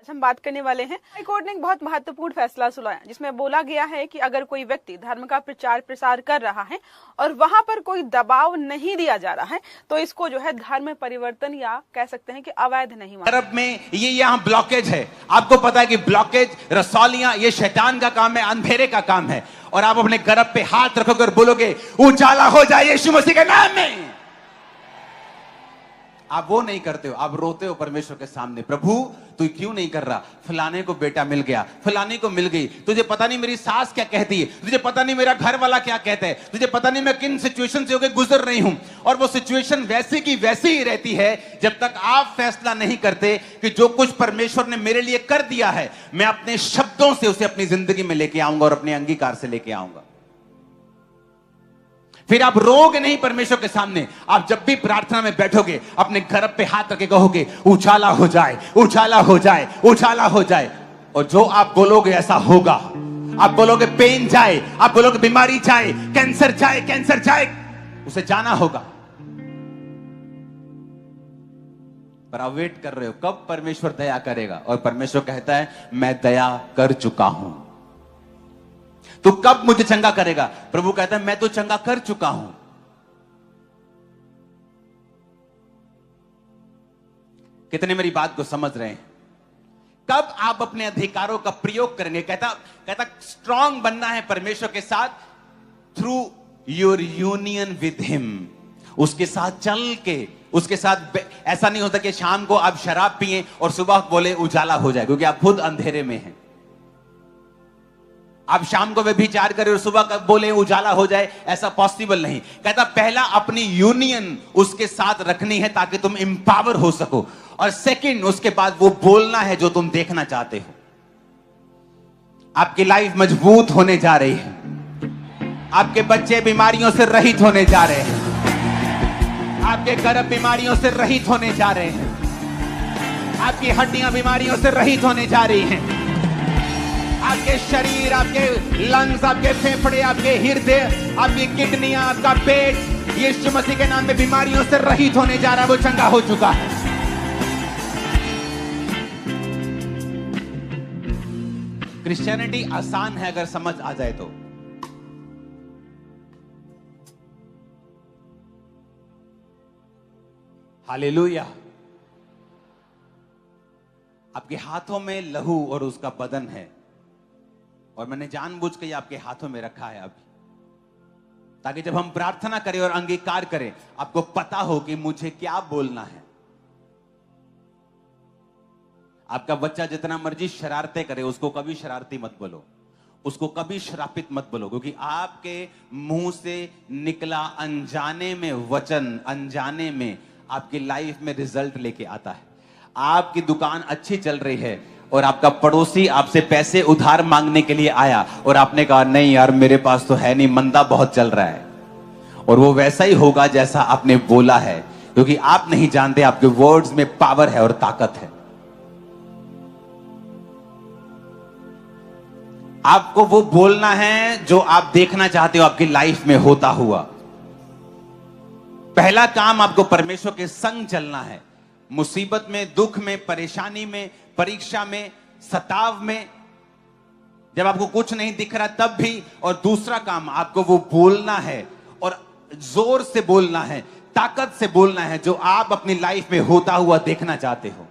हम बात करने वाले हैं। हाई कोर्ट ने एक बहुत महत्वपूर्ण फैसला सुनाया जिसमें बोला गया है कि अगर कोई व्यक्ति धर्म का प्रचार प्रसार कर रहा है और वहां पर कोई दबाव नहीं दिया जा रहा है तो इसको जो है धर्म परिवर्तन या कह सकते हैं कि अवैध नहीं माना। अरब में ये यहाँ ब्लॉकेज है। आपको पता है कि ब्लॉकेज रसौलियां ये शैतान का काम है, अंधेरे का काम है। और आप अपने गर्भ पे हाथ रखोगे और बोलोगे उजाला हो जाए यीशु मसीह के नाम में। आप वो नहीं करते हो, आप रोते हो परमेश्वर के सामने, प्रभु तू क्यों नहीं कर रहा? फलाने को बेटा मिल गया, फलाने को मिल गई, तुझे पता नहीं मेरी सास क्या कहती है, तुझे पता नहीं मेरा घर वाला क्या कहता है, तुझे पता नहीं मैं किन सिचुएशन से होकर गुजर रही हूं। और वो सिचुएशन वैसी की वैसी ही रहती है जब तक आप फैसला नहीं करते कि जो कुछ परमेश्वर ने मेरे लिए कर दिया है मैं अपने शब्दों से उसे अपनी जिंदगी में लेके आऊंगा और अपने अंगीकार से लेके आऊंगा। फिर आप रोगे नहीं परमेश्वर के सामने। आप जब भी प्रार्थना में बैठोगे अपने गर्भ पे हाथ रख के कहोगे उछाला हो जाए, उछाला हो जाए, उछाला हो जाए। और जो आप बोलोगे ऐसा होगा। आप बोलोगे पेन जाए, आप बोलोगे बीमारी जाए, कैंसर जाए, कैंसर जाए, उसे जाना होगा। पर आप वेट कर रहे हो कब परमेश्वर दया करेगा, और परमेश्वर कहता है मैं दया कर चुका हूं। तो कब मुझे चंगा करेगा? प्रभु कहता है मैं तो चंगा कर चुका हूं। कितने मेरी बात को समझ रहे हैं? कब आप अपने अधिकारों का प्रयोग करेंगे? कहता स्ट्रांग बनना है परमेश्वर के साथ through your union with him. उसके साथ चल के, उसके साथ ऐसा नहीं होता कि शाम को आप शराब पिए और सुबह बोले उजाला हो जाए, क्योंकि आप खुद अंधेरे में हैं। आप शाम को व्यभिचार करें और सुबह बोले उजाला हो जाए, ऐसा पॉसिबल नहीं। कहता पहला अपनी यूनियन उसके साथ रखनी है ताकि तुम इंपावर हो सको, और सेकंड उसके बाद वो बोलना है जो तुम देखना चाहते हो। आपकी लाइफ मजबूत होने जा रही है, आपके बच्चे बीमारियों से रहित होने जा रहे हैं, आपके गर्भ बीमारियों से रहित होने जा रहे हैं, आपकी हड्डियां बीमारियों से रहित होने जा रही हैं, आपके शरीर, आपके लंग्स, आपके फेफड़े, आपके हृदय, आपकी किडनियां, आपका पेट यीशु मसीह के नाम में बीमारियों से रहित होने जा रहा है। वो चंगा हो चुका है। क्रिश्चियनिटी आसान है अगर समझ आ जाए तो। हालेलुया। आपके हाथों में लहू और उसका बदन है, और मैंने जानबूझ के आपके हाथों में रखा है अभी, ताकि जब हम प्रार्थना करें और अंगीकार करें आपको पता हो कि मुझे क्या बोलना है। आपका बच्चा जितना मर्जी शरारतें करे उसको कभी शरारती मत बोलो, उसको कभी श्रापित मत बोलो, क्योंकि आपके मुंह से निकला अनजाने में वचन अनजाने में आपकी लाइफ में रिजल्ट लेके आता है। आपकी दुकान अच्छी चल रही है और आपका पड़ोसी आपसे पैसे उधार मांगने के लिए आया और आपने कहा नहीं यार मेरे पास तो है नहीं, मंदा बहुत चल रहा है, और वो वैसा ही होगा जैसा आपने बोला है, क्योंकि आप नहीं जानते आपके वर्ड्स में पावर है और ताकत है। आपको वो बोलना है जो आप देखना चाहते हो आपकी लाइफ में होता हुआ। पहला काम आपको परमेश्वर के संग चलना है, मुसीबत में, दुख में, परेशानी में, परीक्षा में, सताव में, जब आपको कुछ नहीं दिख रहा तब भी। और दूसरा काम आपको वो बोलना है, और जोर से बोलना है, ताकत से बोलना है जो आप अपनी लाइफ में होता हुआ देखना चाहते हो।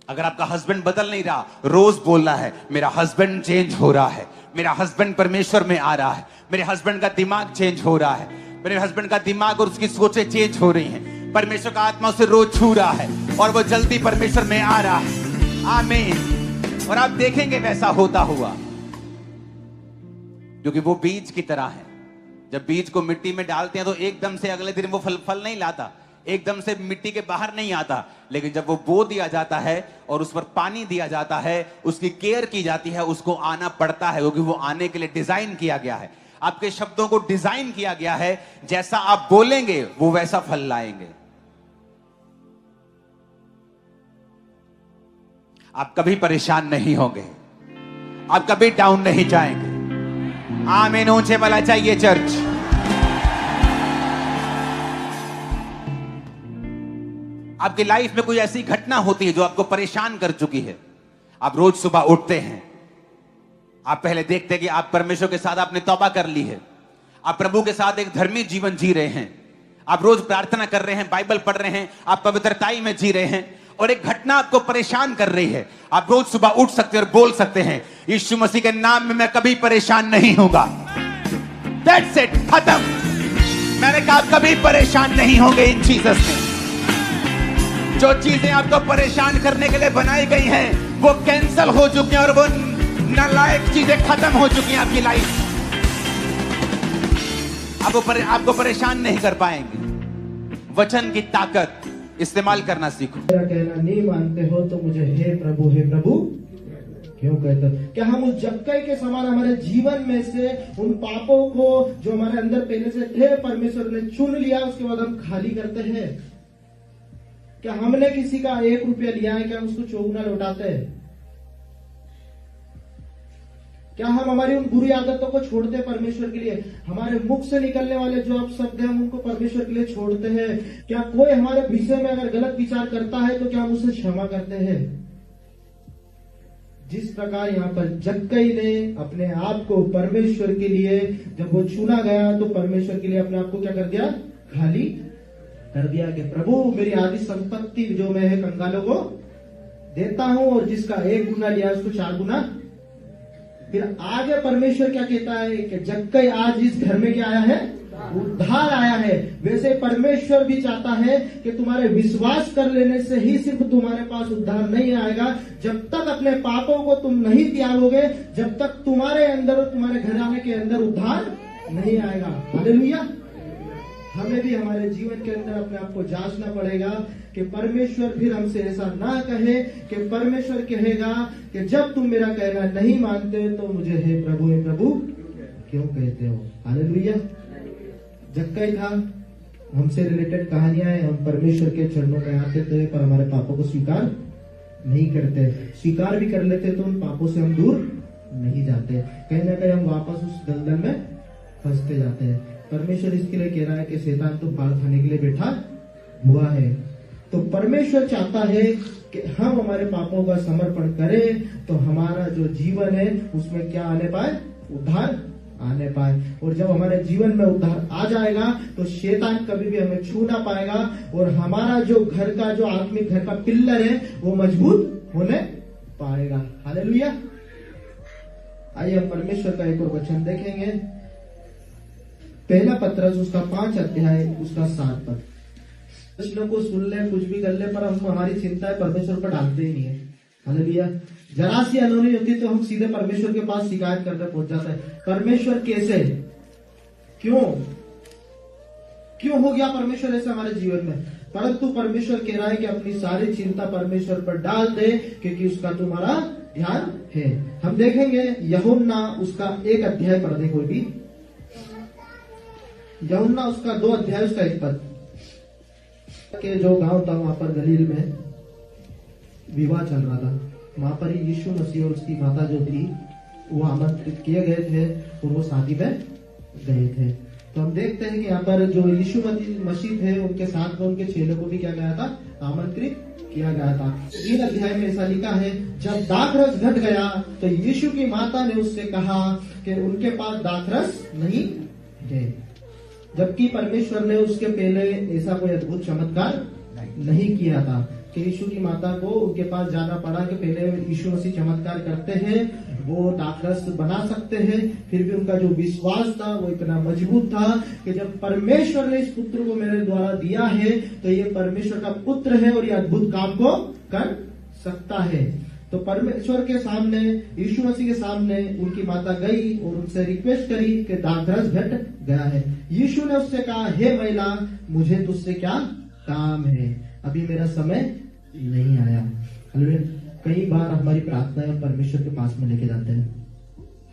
अगर आपका हस्बैंड बदल नहीं रहा, रोज बोलना है मेरा हस्बैंड चेंज हो रहा है, मेरा हस्बैंड परमेश्वर में आ रहा है, मेरे हस्बैंड का दिमाग चेंज हो रहा है, मेरे हस्बैंड का दिमाग और उसकी सोचें चेंज हो रही हैं, परमेश्वर का आत्मा उसे रोज छू रहा है और वो जल्दी परमेश्वर में आ रहा है। आमीन। और आप देखेंगे वैसा होता हुआ, क्योंकि वो बीज की तरह है। जब बीज को मिट्टी में डालते हैं तो एकदम से अगले दिन वो फल नहीं लाता, एकदम से मिट्टी के बाहर नहीं आता, लेकिन जब वो बो दिया जाता है और उस पर पानी दिया जाता है, उसकी केयर की जाती है, उसको आना पड़ता है, क्योंकि वो आने के लिए डिजाइन किया गया है। आपके शब्दों को डिजाइन किया गया है, जैसा आप बोलेंगे वो वैसा फल लाएंगे। आप कभी परेशान नहीं होंगे, आप कभी डाउन नहीं जाएंगे। आमीन। ऊंचे वाला चाहिए चर्च। आपकी लाइफ में कोई ऐसी घटना होती है जो आपको परेशान कर चुकी है। आप रोज सुबह उठते हैं, आप पहले देखते हैं कि आप परमेश्वर के साथ आपने तौबा कर ली है, आप प्रभु के साथ एक धर्मी जीवन जी रहे हैं, आप रोज प्रार्थना कर रहे हैं, बाइबल पढ़ रहे हैं, आप पवित्रताई में जी रहे हैं, और एक घटना आपको परेशान कर रही है। आप रोज सुबह उठ सकते हैं और बोल सकते हैं, यीशु मसीह के नाम में मैं कभी परेशान नहीं होगा। That's it, खत्म। मैंने कहा कभी परेशान नहीं होंगे इन जीसस में। जो चीजें आपको परेशान करने के लिए बनाई गई हैं वो कैंसल हो चुकी हैं और वो नालायक चीजें खत्म हो चुकी हैं आपकी लाइफ। आपको परेशान नहीं कर पाएंगे। वचन की ताकत इस्तेमाल करना सीखो। मेरा कहना नहीं मानते हो तो मुझे हे प्रभु क्यों कहते हो? क्या हम उस जक्कई के समान हमारे जीवन में से उन पापों को जो हमारे अंदर पहले से थे परमेश्वर ने चुन लिया, उसके बाद हम खाली करते हैं? क्या हमने किसी का 1 रुपया लिया है, क्या हम उसको चौगुना लौटाते हैं? क्या हम हमारी उन बुरी आदतों को छोड़ते हैं परमेश्वर के लिए? हमारे मुख से निकलने वाले जो अपशब्द हैं हम उनको परमेश्वर के लिए छोड़ते हैं? क्या कोई हमारे विषय में अगर गलत विचार करता है तो क्या हम उसे क्षमा करते हैं? जिस प्रकार यहाँ पर जक्कई ने अपने आप को परमेश्वर के लिए जब वो चुना गया तो परमेश्वर के लिए अपने आप को क्या कर दिया? खाली कर दिया कि प्रभु मेरी आधी संपत्ति जो मैं है कंगालों को देता हूं और जिसका 1 गुना लिया उसको 4 गुना। फिर आगे परमेश्वर क्या कहता है कि जक्कई आज इस घर में क्या आया है? उद्धार आया है। वैसे परमेश्वर भी चाहता है कि तुम्हारे विश्वास कर लेने से ही सिर्फ तुम्हारे पास उद्धार नहीं आएगा। जब तक अपने पापों को तुम नहीं त्यागोगे, जब तक तुम्हारे अंदर और तुम्हारे घराने के अंदर उद्धार नहीं आएगा। हालेलुया। हमें भी हमारे जीवन के अंदर अपने आप को जांचना पड़ेगा कि परमेश्वर फिर हमसे ऐसा ना कहे कि परमेश्वर कहेगा कि जब तुम मेरा कहना नहीं मानते तो मुझे हे प्रभु क्यों कहते हो? हालेलुया। जक्कई था, हमसे रिलेटेड कहानियां हैं। हम परमेश्वर के चरणों में आते थे पर हमारे पापों को स्वीकार नहीं करते। स्वीकार भी कर लेते तो उन पापों से हम दूर नहीं जाते। कहीं ना कहीं हम वापस उस दलदल में फंसते जाते हैं। परमेश्वर इसके लिए कह रहा है कि शैतान तो पाल खाने के लिए बैठा हुआ है। तो परमेश्वर चाहता है कि हम हमारे पापों का समर्पण करें तो हमारा जो जीवन है उसमें क्या आने पाए? उद्धार आने पाए। और जब हमारे जीवन में उद्धार आ जाएगा तो शैतान कभी भी हमें छू ना पाएगा और हमारा जो घर का जो आत्मिक घर का पिल्लर है वो मजबूत होने पाएगा। हालेलुया। आइए हम परमेश्वर का एक और वचन देखेंगे। पहला पत्रस उसका 5 अध्याय उसका 7 पद। प्रश्नों को सुन ले, कुछ भी कर ले, पर हम हमारी चिंताएं परमेश्वर पर डालते ही नहीं है। हालेलुया। जरा सी अनहोनी होती तो हम सीधे परमेश्वर के पास शिकायत करने पहुंच जाते हैं। परमेश्वर कैसे, क्यों हो गया परमेश्वर ऐसे हमारे जीवन में? परंतु परमेश्वर कह रहा है कि अपनी सारी चिंता परमेश्वर पर डाल दे क्योंकि उसका तुम्हारा ध्यान है। हम देखेंगे यूहन्ना उसका 1 अध्याय पढ़ दे कोई भी। यूहन्ना उसका 2 अध्याय उसका 1 पद। के जो गांव था वहां पर गलील में विवाह चल रहा था। वहां पर यीशु मसीह और उसकी माता जो थी वो आमंत्रित किए गए थे और वो शादी में गए थे। तो हम देखते हैं कि यहाँ पर जो यीशु मसीह थे उनके साथ में उनके चेलों को भी क्या गया था? आमंत्रित किया गया था। 3 अध्याय में ऐसा लिखा है, जब दाखरस घट गया तो यीशु की माता ने उससे कहा कि उनके पास दाखरस नहीं है। जबकि परमेश्वर ने उसके पहले ऐसा कोई अद्भुत चमत्कार नहीं किया था कि यीशु की माता को उनके पास जाना पड़ा कि पहले यीशु मसीह चमत्कार करते हैं, वो दाखरस बना सकते हैं। फिर भी उनका जो विश्वास था वो इतना मजबूत था कि जब परमेश्वर ने इस पुत्र को मेरे द्वारा दिया है तो ये परमेश्वर का पुत्र है और ये अद्भुत काम को कर सकता है। तो परमेश्वर के सामने, यीशु मसीह के सामने उनकी माता गई और उनसे रिक्वेस्ट करी कि दाखरस घट गया है। यीशु ने उससे कहा, हे महिला, मुझे तुझसे क्या काम है? अभी मेरा समय नहीं आया। कई बार हमारी प्रार्थनाएं परमेश्वर के पास में लेके जाते हैं।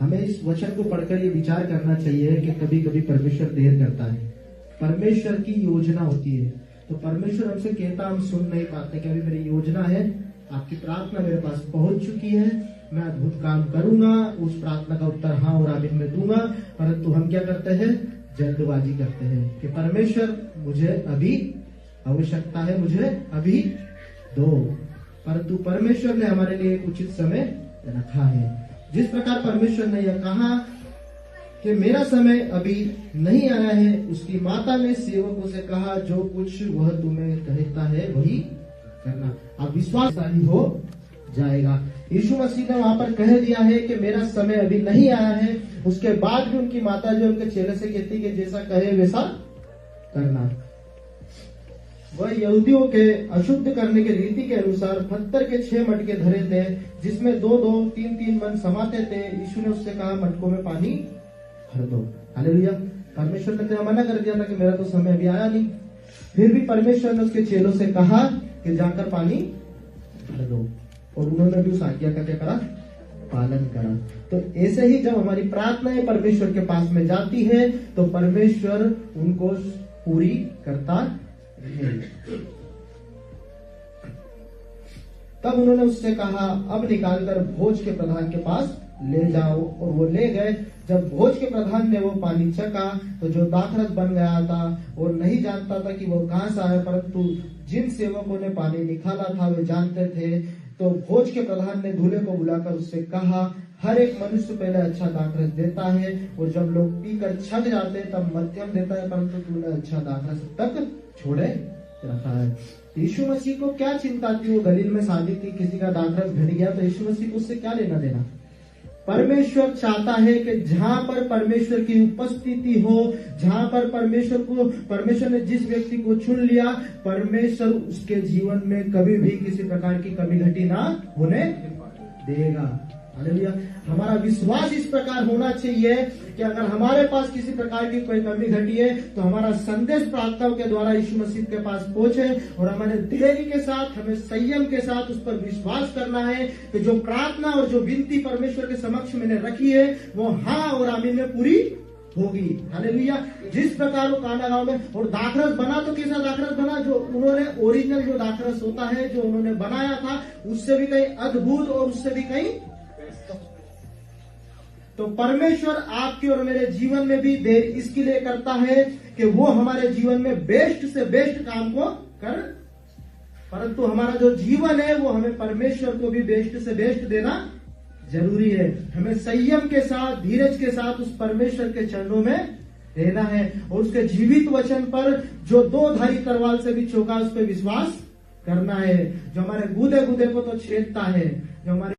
हमें इस वचन को पढ़कर ये विचार करना चाहिए कि कभी कभी परमेश्वर देर करता है। परमेश्वर की योजना होती है तो परमेश्वर हमसे कहता हम सुन नहीं पाते कि अभी मेरी योजना है, आपकी प्रार्थना मेरे पास पहुंच चुकी है, मैं अद्भुत काम करूंगा, उस प्रार्थना का उत्तर हाँ और आमीन में दूंगा। परंतु हम क्या करते हैं? जल्दबाजी करते हैं कि परमेश्वर मुझे अभी आवश्यकता है, मुझे अभी दो। परंतु परमेश्वर ने हमारे लिए एक उचित समय रखा है। जिस प्रकार परमेश्वर ने यह कहा कि मेरा समय अभी नहीं आया है, उसकी माता ने सेवकों से कहा, जो कुछ वह तुम्हें कहता है वही करना, अब विश्वासशाली हो जाएगा। यीशु मसीह ने वहां पर कह दिया है कि मेरा समय अभी नहीं आया है। उसके बाद भी उनकी माता जो उनके चेले से कहती कि जैसा कहे वैसा करना। वह यहूदियों के अशुद्ध करने के रीति के अनुसार पत्थर के 6 मटके धरे थे, जिसमें 2-2, 3-3 मन समाते थे। यीशु ने उससे कहा, मटकों में पानी भर दो। हालेलुया। परमेश्वर ने तो मना कर दिया था कि मेरा तो समय अभी आया नहीं, फिर भी परमेश्वर ने उसके चेलों से कहा कि जाकर पानी भर दो, और उन्होंने भी उस आज्ञा का क्या करा, पालन करा। तो ऐसे ही जब हमारी प्रार्थनाएं परमेश्वर के पास में जाती है तो परमेश्वर उनको पूरी करता है। तब उन्होंने उससे कहा, अब निकालकर भोज के प्रधान के पास ले जाओ, और वो ले गए। जब भोज के प्रधान ने वो पानी चखा तो जो दाखरस बन गया था और नहीं जानता था कि वो कहां से आया, परंतु जिन सेवकों ने पानी निकाला था वे जानते थे। तो भोज के प्रधान ने दूल्हे को बुलाकर उससे कहा, हर एक मनुष्य पहले अच्छा दाखरस देता है, और जब लोग पीकर छक जाते हैं तब मध्यम देता है, परंतु तूने अच्छा दाखरस तक छोड़े रखा है। यीशु मसीह को क्या चिंता थी? वो गलील में शादी थी, किसी का दाखरस घट गया तो यीशु मसीह को उससे क्या लेना देना। परमेश्वर चाहता है कि जहां पर परमेश्वर की उपस्थिति हो, जहां पर परमेश्वर ने जिस व्यक्ति को चुन लिया, परमेश्वर उसके जीवन में कभी भी किसी प्रकार की कमी घटी ना होने देगा। हालेलुया। हमारा विश्वास इस प्रकार होना चाहिए कि अगर हमारे पास किसी प्रकार की कोई कमी घटी है तो हमारा संदेश प्रार्थनाओं के द्वारा यीशु मसीह के पास पहुंचे, और हमारे धैर्य के साथ, हमें संयम के साथ उस पर विश्वास करना है कि जो प्रार्थना और जो विनती परमेश्वर के समक्ष मैंने रखी है वो हाँ और आमीन में पूरी होगी। हालेलुया। जिस प्रकार वो काना गांव में और दाखरस बना, तो कैसा दाखरस बना? जो उन्होंने ओरिजिनल जो दाखरस होता है जो उन्होंने बनाया था, उससे भी कहीं अद्भुत और उससे भी कहीं। तो परमेश्वर आपके और मेरे जीवन में भी देर इसके लिए करता है कि वो हमारे जीवन में बेस्ट से बेस्ट काम को कर, परंतु हमारा जो जीवन है वो हमें परमेश्वर को भी बेस्ट से बेस्ट देना जरूरी है। हमें संयम के साथ, धीरज के साथ उस परमेश्वर के चरणों में रहना है, और उसके जीवित वचन पर जो 2 धारी तलवार से भी चौका, उस पर विश्वास करना है, जो हमारे गुदे गुदे को तो छेदता है, जो हमारे